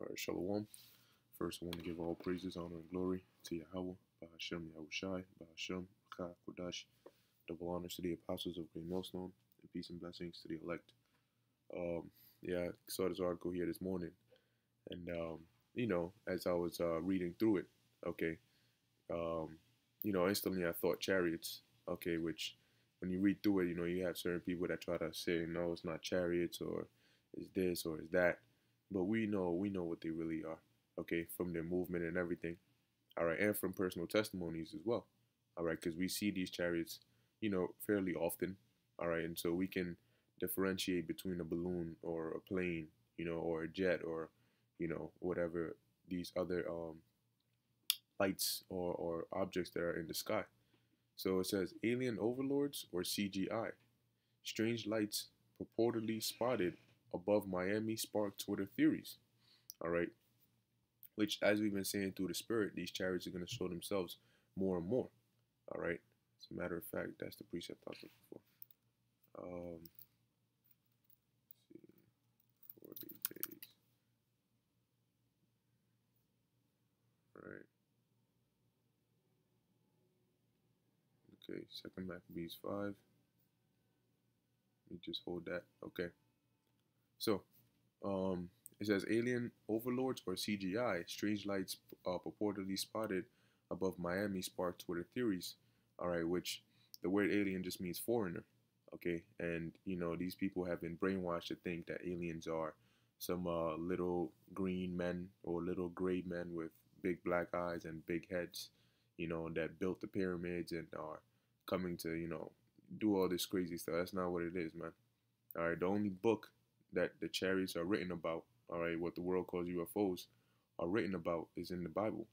All right, Shalom. First, I want to give all praises, honor, and glory to Yahweh, Bahashem Yahushai, Bahashem Baqar Kodash. Double honors to the apostles of Great Millstone, and peace and blessings to the elect. Yeah, I saw this article here this morning, and as I was reading through it, okay, instantly I thought Chariots, okay, which when you read through it, you have certain people that try to say, no, it's not Chariots, or is this, or is that, but we know what they really are, okay, from their movement and everything, all right, and from personal testimonies as well, all right, because we see these chariots, fairly often, all right, and so we can differentiate between a balloon or a plane, or a jet, or whatever these other lights or objects that are in the sky. So it says alien overlords or CGI. Strange lights purportedly spotted above Miami spark Twitter theories. All right. Which, as we've been saying through the spirit, these chariots are going to show themselves more and more. All right. As a matter of fact, that's the precept I was looking for. Let's see. 40 days. All right. Okay. Second Maccabees 5. Let me just hold that. Okay. So, it says alien overlords or CGI. Strange lights purportedly spotted above Miami sparked Twitter theories. All right, which the word alien just means foreigner. Okay, and these people have been brainwashed to think that aliens are some little green men or little gray men with big black eyes and big heads, that built the pyramids and are coming to do all this crazy stuff. That's not what it is, man. All right, the only book that the chariots are written about, all right, what the world calls UFOs, are written about is in the Bible.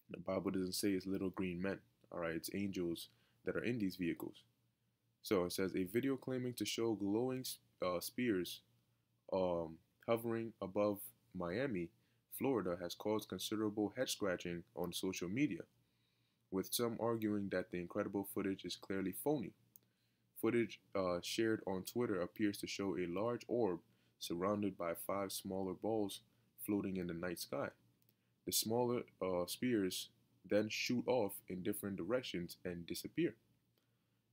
The Bible doesn't say it's little green men, all right, it's angels that are in these vehicles. So it says a video claiming to show glowing spears hovering above Miami, Florida, has caused considerable head scratching on social media, with some arguing that the incredible footage is clearly phony. Footage shared on Twitter appears to show a large orb surrounded by 5 smaller balls floating in the night sky. The smaller spears then shoot off in different directions and disappear.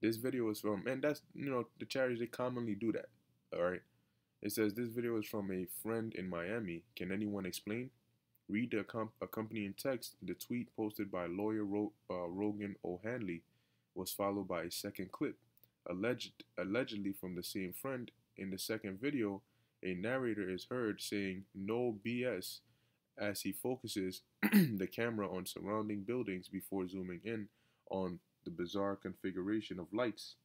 This video is from, and that's, the Chariots, they commonly do that, all right? It says this video is from a friend in Miami. Can anyone explain? Read the accompanying text. The tweet posted by lawyer Rogan O'Hanley was followed by a second clip. Allegedly from the same friend. In the second video, a narrator is heard saying "no BS" as he focuses the camera on surrounding buildings before zooming in on the bizarre configuration of lights.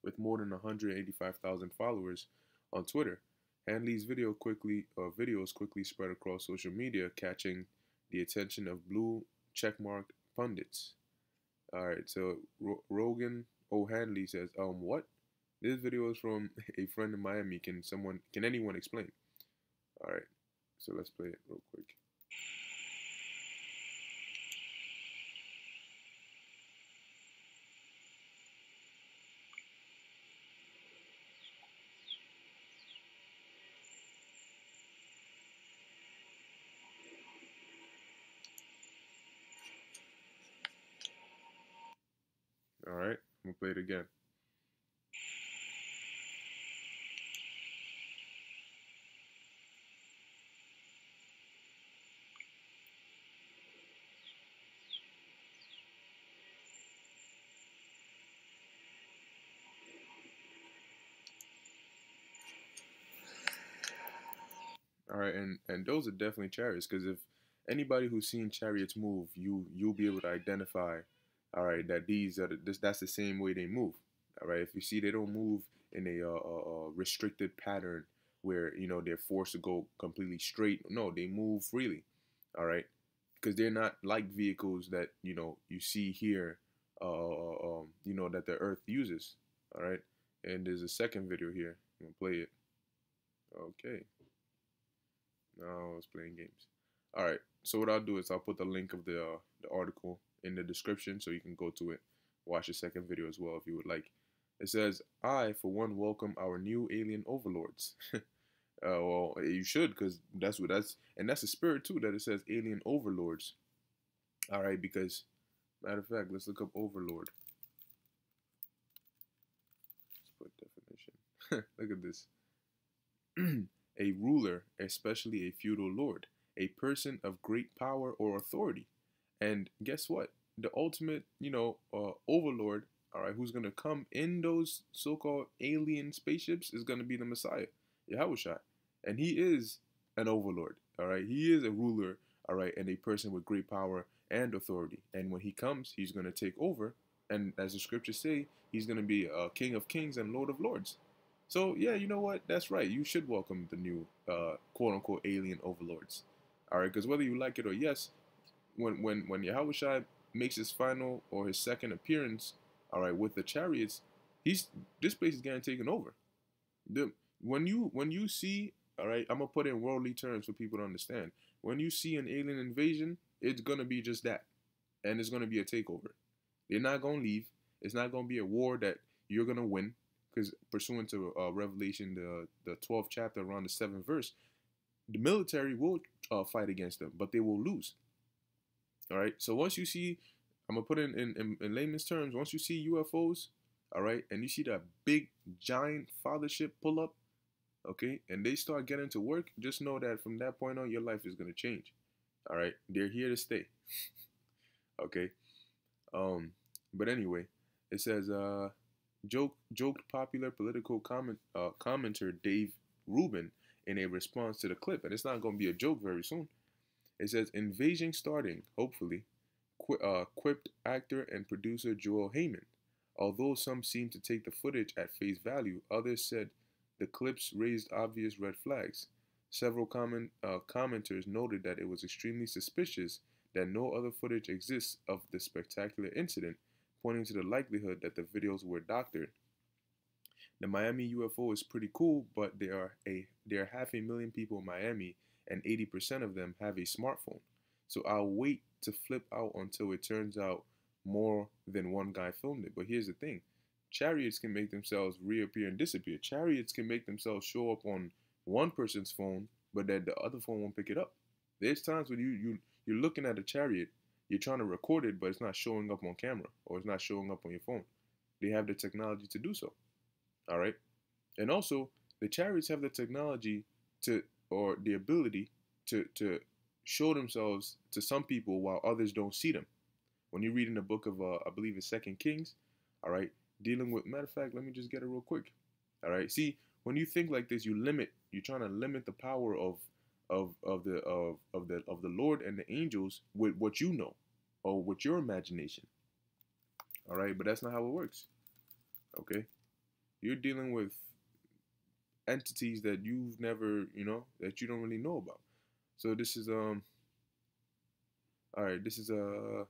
With more than 185,000 followers on Twitter, Hanley's videos quickly spread across social media, catching the attention of blue checkmarked pundits. All right, so Rogan O'Hanley says, what? This video is from a friend in Miami. Can anyone explain? All right, so let's play it real quick. All right, I'm gonna play it again. All right, and those are definitely chariots, because if anybody who's seen chariots move, you'll be able to identify, all right, that that's the same way they move. All right, if you see they don't move in a restricted pattern where they're forced to go completely straight. No, they move freely. All right, because they're not like vehicles that you see here, that the Earth uses. All right, and there's a second video here. I'm gonna play it. Okay. No, I was playing games. All right. So what I'll do is I'll put the link of the article in the description so you can go to it, watch the second video as well if you would like. It says, "I, for one, welcome our new alien overlords." Well, you should, because that's the spirit too that it says alien overlords. All right, because matter of fact, let's look up overlord. Let's put definition. Look at this. A ruler, especially a feudal lord, a person of great power or authority. And guess what? The ultimate, overlord, all right, who's gonna come in those so-called alien spaceships is gonna be the Messiah, Yahushua, and he is an overlord. All right, he is a ruler. All right, and a person with great power and authority. And when he comes, he's gonna take over. And as the scriptures say, he's gonna be a King of Kings and Lord of Lords. So yeah, you know what? That's right. You should welcome the new quote unquote alien overlords. All right, because whether you like it or yes, when Yahushua makes his final or his second appearance, all right, with the chariots, he's this place is getting taken over. The when you see, all right, I'm gonna put it in worldly terms for people to understand. When you see an alien invasion, it's gonna be just that, and it's gonna be a takeover. They're not gonna leave. It's not gonna be a war that you're gonna win, because pursuant to Revelation, the 12th chapter, around the 7th verse, the military will fight against them, but they will lose. All right. So once you see, I'm gonna put it in layman's terms. Once you see UFOs, all right, and you see that big giant fathership pull up, okay, and they start getting to work, just know that from that point on, your life is gonna change. All right. They're here to stay. Okay. But anyway, it says joked popular political commenter Dave Rubin in a response to the clip, and it's not going to be a joke very soon. It says invasion starting, hopefully, quipped actor and producer Joel Heyman. Although some seemed to take the footage at face value, others said the clips raised obvious red flags. Several commenters noted that it was extremely suspicious that no other footage exists of the spectacular incident, pointing to the likelihood that the videos were doctored. The Miami UFO is pretty cool, but there are 500,000 people in Miami, and 80% of them have a smartphone. So I'll wait to flip out until it turns out more than one guy filmed it. But here's the thing. Chariots can make themselves reappear and disappear. Chariots can make themselves show up on one person's phone, but then the other phone won't pick it up. There's times when you're looking at a chariot, you're trying to record it, but it's not showing up on camera, or it's not showing up on your phone. They have the technology to do so. All right. And also, the chariots have the technology or the ability to show themselves to some people while others don't see them. When you read in the book of, I believe it's 2 Kings, all right, dealing with, matter of fact, let me just get it real quick. All right. See, when you think like this, you're trying to limit the power of the Lord and the angels with what you know or with your imagination. All right, but that's not how it works. Okay, you're dealing with entities that you've never, that you don't really know about. So this is all right. This is 2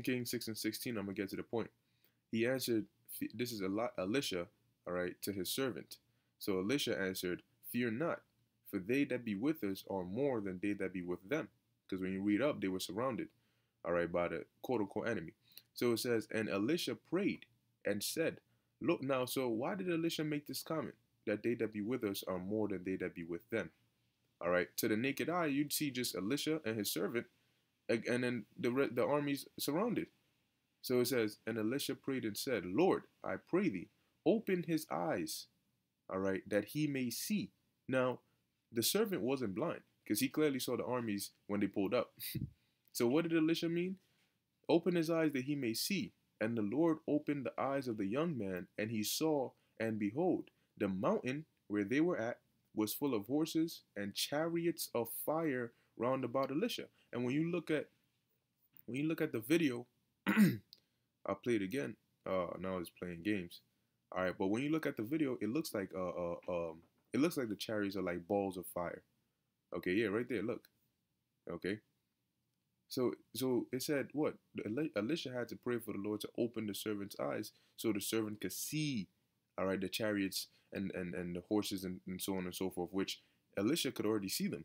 Kings 6:16. I'm gonna get to the point. He answered, this is Elisha, all right, to his servant. So Elisha answered, "Fear not, for they that be with us are more than they that be with them." Because when you read up, they were surrounded, all right, by the quote-unquote enemy. So it says, and Elisha prayed and said, look now, so why did Elisha make this comment? That they that be with us are more than they that be with them. All right, to the naked eye, you'd see just Elisha and his servant, and then the armies surrounded. So it says, and Elisha prayed and said, Lord, I pray thee, open his eyes, all right, that he may see. Now, the servant wasn't blind, because he clearly saw the armies when they pulled up. So what did Elisha mean? Open his eyes that he may see. And the Lord opened the eyes of the young man, and he saw, and behold, the mountain where they were at was full of horses and chariots of fire round about Elisha. And when you look at the video, I'll play it again. Now it's playing games. All right, but when you look at the video, it looks like the chariots are like balls of fire. Okay, yeah, right there. Look. Okay. So it said what? Elisha had to pray for the Lord to open the servant's eyes so the servant could see, all right, the chariots and the horses and so on and so forth, which Elisha could already see them.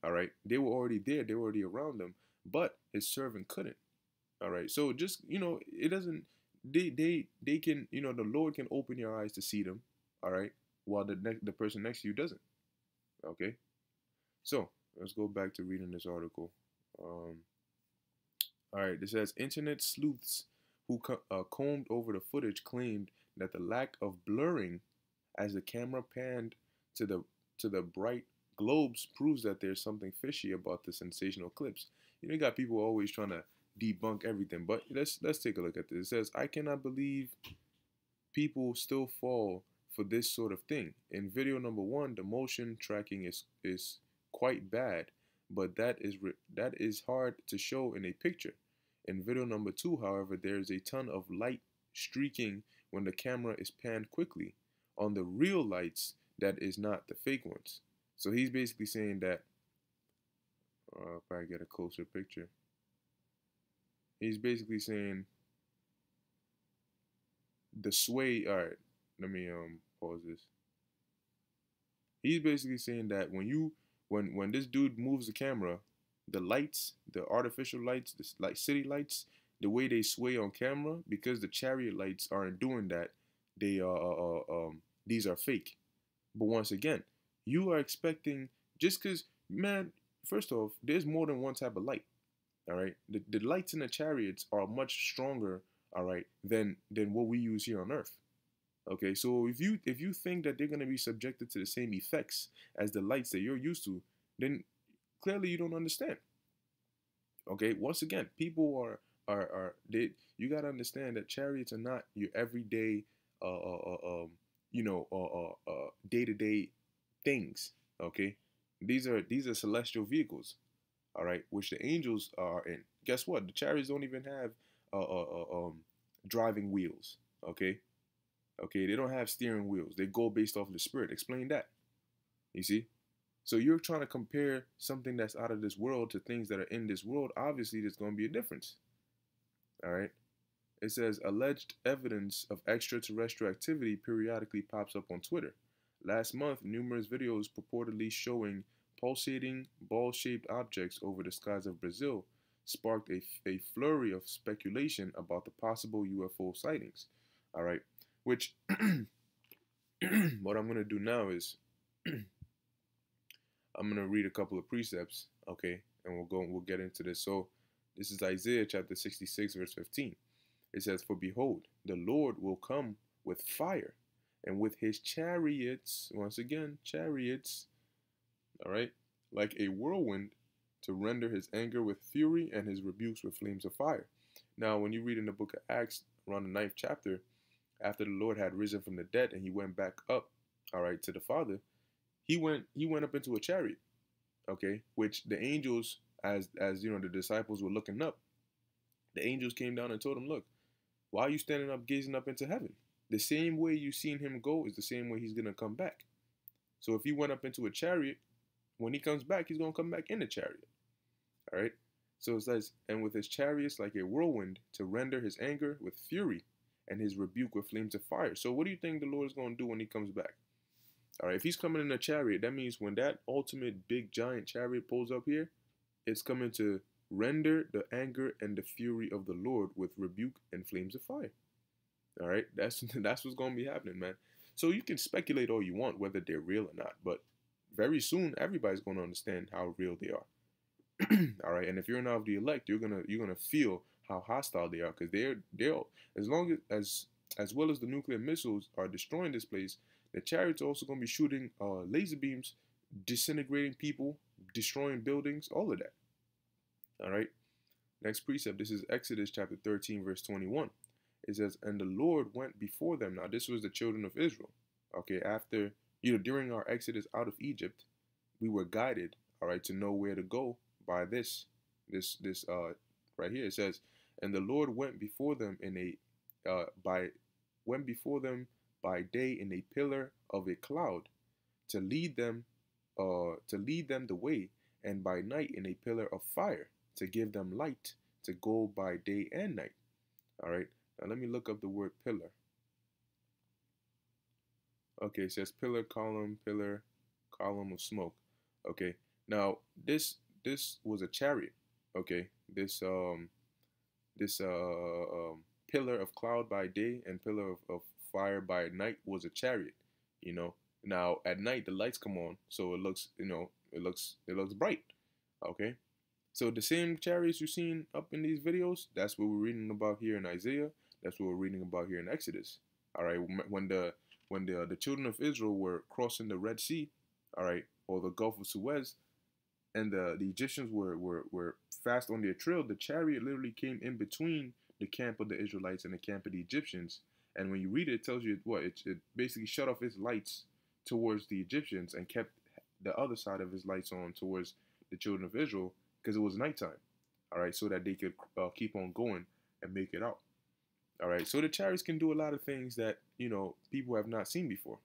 All right. They were already there. They were already around them, but his servant couldn't. All right. So just, it doesn't, they can, the Lord can open your eyes to see them. All right. while the person next to you doesn't. Okay, so let's go back to reading this article. Um, all right, it says internet sleuths who combed over the footage claimed that the lack of blurring as the camera panned to the bright globes proves that there's something fishy about the sensational clips. You got people always trying to debunk everything, but let's take a look at this. It says, I cannot believe people still fall for this sort of thing. In video number 1, the motion tracking is quite bad, but that is hard to show in a picture. In video number 2, however, there is a ton of light streaking when the camera is panned quickly on the real lights that is not the fake ones. So he's basically saying that, if I get a closer picture, he's basically saying the sway. All right, let me pause this. He's basically saying that when this dude moves the camera, the lights, the artificial lights, the like city lights, the way they sway on camera, because the chariot lights aren't doing that, they these are fake. But once again, you are expecting, just because, man, first off, there's more than one type of light. All right, the lights in the chariots are much stronger, all right, than what we use here on Earth. Okay, so if you think that they're gonna be subjected to the same effects as the lights that you're used to, then clearly you don't understand. Okay, once again, people they, you gotta understand that chariots are not your everyday day-to-day things. Okay, these are celestial vehicles, all right, which the angels are in. Guess what? The chariots don't even have driving wheels. Okay, they don't have steering wheels. They go based off the spirit. Explain that. You see? So you're trying to compare something that's out of this world to things that are in this world. Obviously, there's going to be a difference. All right. It says alleged evidence of extraterrestrial activity periodically pops up on Twitter. Last month, numerous videos purportedly showing pulsating ball-shaped objects over the skies of Brazil sparked a flurry of speculation about the possible UFO sightings. All right. Which, what I'm going to do now is I'm going to read a couple of precepts, okay, and we'll get into this. So this is Isaiah chapter 66, verse 15. It says, for behold, the Lord will come with fire, and with his chariots, once again, chariots, all right, like a whirlwind, to render his anger with fury and his rebukes with flames of fire. Now, when you read in the book of Acts, around the 9th chapter, after the Lord had risen from the dead and he went back up, all right, to the Father, he went up into a chariot, okay, which the angels, as the disciples were looking up, the angels came down and told him, look, why are you standing up gazing up into heaven? The same way you seen him go is the same way he's going to come back. So if he went up into a chariot, when he comes back, he's going to come back in the chariot. All right. So it says, and with his chariots like a whirlwind, to render his anger with fury and his rebuke with flames of fire. So what do you think the Lord is going to do when he comes back? All right. If he's coming in a chariot, that means when that ultimate big giant chariot pulls up here, it's coming to render the anger and the fury of the Lord with rebuke and flames of fire. All right, that's what's going to be happening, man. So you can speculate all you want whether they're real or not, but very soon everybody's going to understand how real they are. All right, and if you're not of the elect, you're gonna feel how hostile they are, because they're as long as well as the nuclear missiles are destroying this place, the chariots are also going to be shooting laser beams, disintegrating people, destroying buildings, all of that. All right. Next precept. This is Exodus chapter 13, verse 21. It says, and the Lord went before them. Now, this was the children of Israel. Okay. After, during our exodus out of Egypt, we were guided, all right, to know where to go by this right here. It says, and the Lord went before them went before them by day in a pillar of a cloud to lead them the way, and by night in a pillar of fire to give them light to go by day and night. All right. Now let me look up the word pillar. Okay, it says pillar, column of smoke. Okay. Now this was a chariot. Okay. This pillar of cloud by day and pillar of fire by night was a chariot. Now at night the lights come on, so it looks, it looks bright. Okay. So the same chariots you're seeing up in these videos, that's what we're reading about here in Isaiah. That's what we're reading about here in Exodus. All right, when the children of Israel were crossing the Red Sea, all right, or the Gulf of Suez, and the Egyptians were fast on their trail, the chariot literally came in between the camp of the Israelites and the camp of the Egyptians. And when you read it, it tells you what it basically shut off its lights towards the Egyptians and kept the other side of his lights on towards the children of Israel because it was nighttime. All right, so that they could keep on going and make it out. All right, so the chariots can do a lot of things that people have not seen before.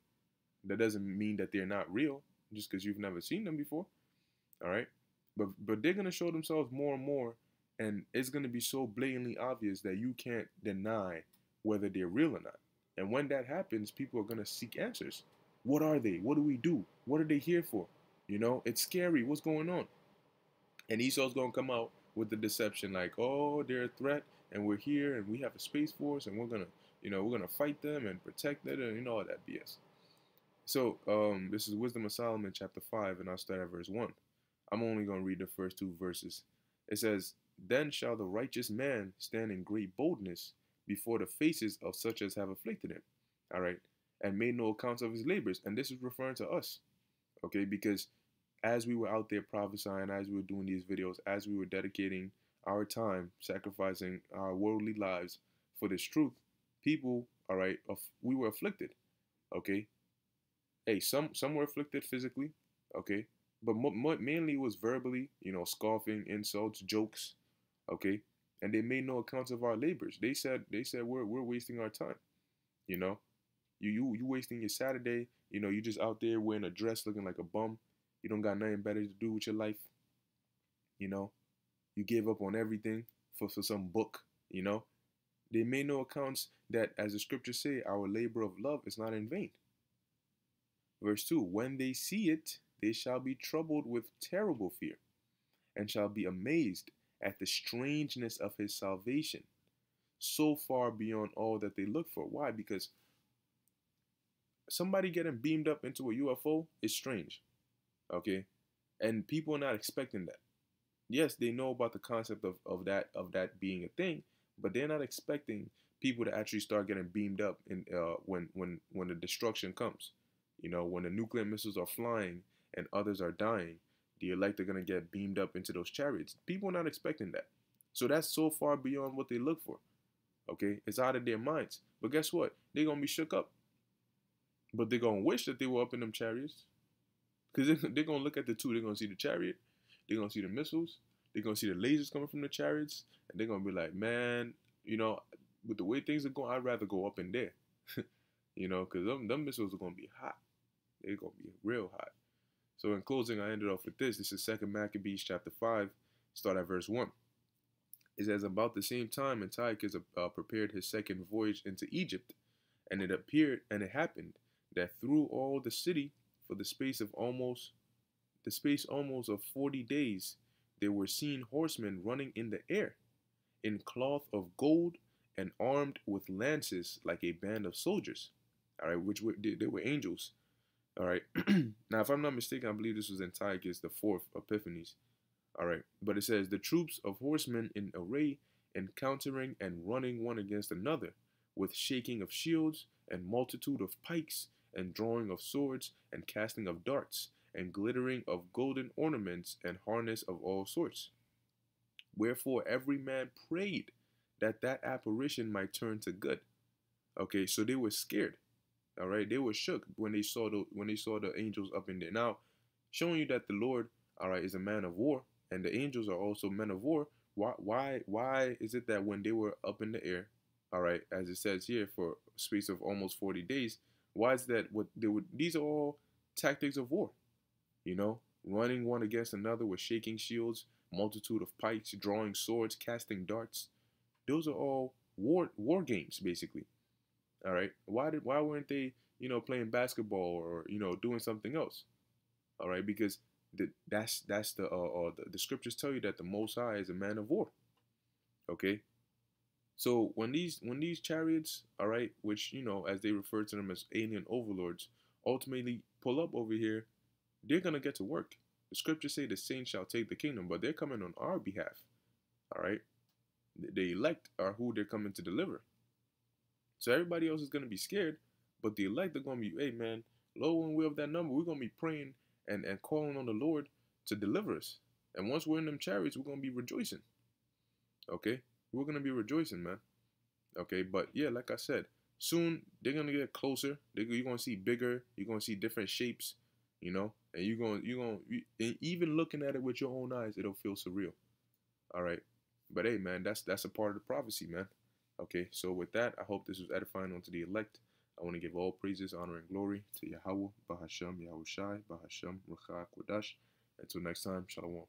That doesn't mean that they're not real just because you've never seen them before. All right, but they're gonna show themselves more and more, and it's gonna be so blatantly obvious that you can't deny whether they're real or not. And when that happens, people are gonna seek answers. What are they? What do we do? What are they here for? It's scary. What's going on? And Esau's gonna come out with the deception like, oh, they're a threat, and we're here, and we have a space force, and we're gonna fight them and protect it, and all that BS. So this is Wisdom of Solomon chapter 5, and I'll start at verse 1. I'm only gonna read the first 2 verses. It says, "Then shall the righteous man stand in great boldness before the faces of such as have afflicted him." All right, and made no accounts of his labors, and this is referring to us, okay? Because as we were out there prophesying, as we were doing these videos, as we were dedicating our time, sacrificing our worldly lives for this truth, people, all right, we were afflicted, okay? Hey, some were afflicted physically, okay, but mainly it was verbally, scoffing, insults, jokes, okay, and they made no accounts of our labors. They said we're wasting our time, you know, you wasting your Saturday, you just out there wearing a dress looking like a bum. You don't got nothing better to do with your life. You know, you gave up on everything for some book. They made no accounts that, as the scriptures say, our labor of love is not in vain. Verse 2, when they see it, they shall be troubled with terrible fear, and shall be amazed at the strangeness of his salvation, so far beyond all that they look for. Why? Because somebody getting beamed up into a UFO is strange, okay? And people are not expecting that. Yes, they know about the concept of that being a thing, but they're not expecting people to actually start getting beamed up in when the destruction comes. When the nuclear missiles are flying and others are dying, the elect are gonna get beamed up into those chariots. People are not expecting that. So that's so far beyond what they look for. Okay, it's out of their minds. But guess what? They're gonna be shook up. But they're gonna wish that they were up in them chariots. Because they're gonna look at the two. They're gonna see the chariot, they're gonna see the missiles, they're gonna see the lasers coming from the chariots, and they're gonna be like, man, with the way things are going, I'd rather go up in there. Because them missiles are gonna be hot. They're gonna be real hot. So in closing, I ended off with this. This is 2 Maccabees chapter 5, start at verse 1. It says, about the same time Antiochus prepared his second voyage into Egypt, and it happened that through all the city, for the space almost of 40 days, there were seen horsemen running in the air, in cloth of gold, and armed with lances like a band of soldiers. All right, they were angels. All right. Now, if I'm not mistaken, I believe this was Antiochus the fourth Epiphanes. All right, but it says the troops of horsemen in array, encountering and running one against another, with shaking of shields and multitude of pikes, and drawing of swords, and casting of darts, and glittering of golden ornaments, and harness of all sorts. Wherefore every man prayed that apparition might turn to good. Okay, so they were scared. All right, they were shook when they saw the angels up in there. Now, showing you that the Lord, all right, is a man of war, and the angels are also men of war. Why is it that when they were up in the air, all right, as it says here, for a space of almost 40 days, why is that what they would? These are all tactics of war, running one against another with shaking shields, multitude of pikes, drawing swords, casting darts. Those are all war games, basically. All right. Why weren't they, playing basketball or doing something else? All right, because that's the scriptures tell you that the Most High is a man of war. Okay. So when these chariots, all right, which as they refer to them as alien overlords, ultimately pull up over here, they're gonna get to work. The scriptures say the saints shall take the kingdom, but they're coming on our behalf. All right, the elect are who they're coming to deliver. So everybody else is gonna be scared, but the elect are gonna be, hey man, Lord, when we're of that number, we're gonna be praying and calling on the Lord to deliver us. And once we're in them chariots, we're gonna be rejoicing. Okay, we're gonna be rejoicing, man. Okay, but yeah, like I said, soon they're gonna get closer. You're gonna see bigger. You're gonna see different shapes, and and even looking at it with your own eyes, it'll feel surreal. All right, but hey, man, that's a part of the prophecy, man. Okay, so with that, I hope this was edifying unto the elect. I want to give all praises, honor, and glory to Yahweh, Bahasham, Yahushai, Bahasham, Rucha, Kodash. Until next time, Shalom.